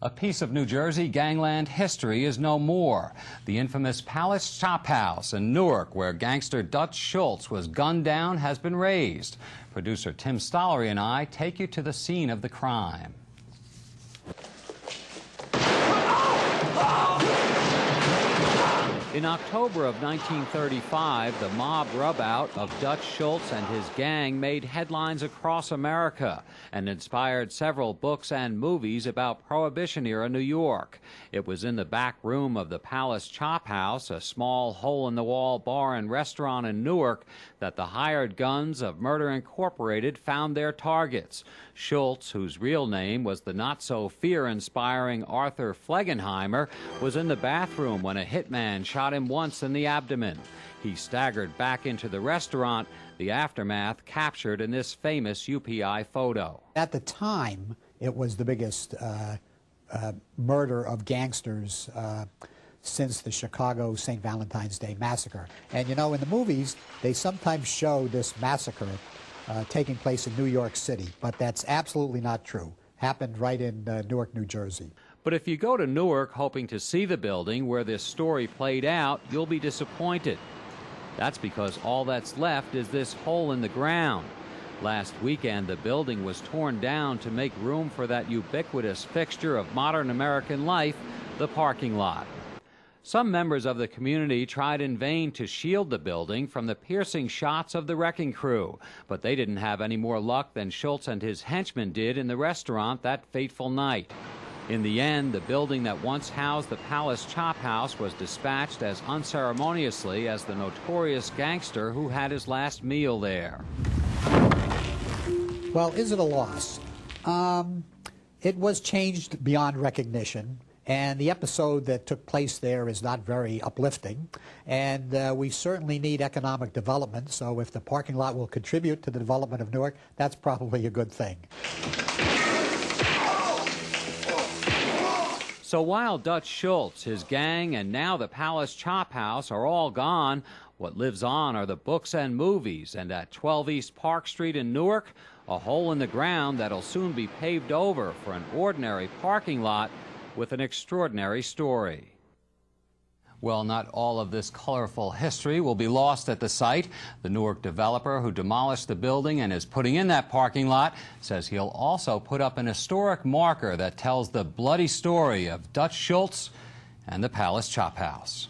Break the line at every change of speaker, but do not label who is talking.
A piece of New Jersey gangland history is no more. The infamous Palace Chop House in Newark, where gangster Dutch Schultz was gunned down, has been razed. Producer Tim Stollery and I take you to the scene of the crime. In October of 1935, the mob rub-out of Dutch Schultz and his gang made headlines across America and inspired several books and movies about Prohibition-era New York. It was in the back room of the Palace Chop House, a small hole-in-the-wall bar and restaurant in Newark, that the hired guns of Murder Incorporated found their targets. Schultz, whose real name was the not-so-fear-inspiring Arthur Flegenheimer, was in the bathroom when a hitman shot him once in the abdomen. He staggered back into the restaurant, the aftermath captured in this famous UPI photo.
At the time, it was the biggest murder of gangsters since the Chicago St. Valentine's Day massacre. And you know, in the movies, they sometimes show this massacre taking place in New York City, but that's absolutely not true. Happened right in Newark, New Jersey.
But if you go to Newark hoping to see the building where this story played out, you'll be disappointed. That's because all that's left is this hole in the ground. Last weekend, the building was torn down to make room for that ubiquitous fixture of modern American life, the parking lot. Some members of the community tried in vain to shield the building from the piercing shots of the wrecking crew, but they didn't have any more luck than Schultz and his henchmen did in the restaurant that fateful night. In the end, the building that once housed the Palace Chop House was dispatched as unceremoniously as the notorious gangster who had his last meal there.
Well, is it a loss? It was changed beyond recognition, and the episode that took place there is not very uplifting, and we certainly need economic development, so if the parking lot will contribute to the development of Newark, that's probably a good thing.
So while Dutch Schultz, his gang, and now the Palace Chop House are all gone, what lives on are the books and movies, and at 12 East Park Street in Newark, a hole in the ground that'll soon be paved over for an ordinary parking lot with an extraordinary story. Well, not all of this colorful history will be lost at the site. The Newark developer who demolished the building and is putting in that parking lot says he'll also put up an historic marker that tells the bloody story of Dutch Schultz and the Palace Chop House.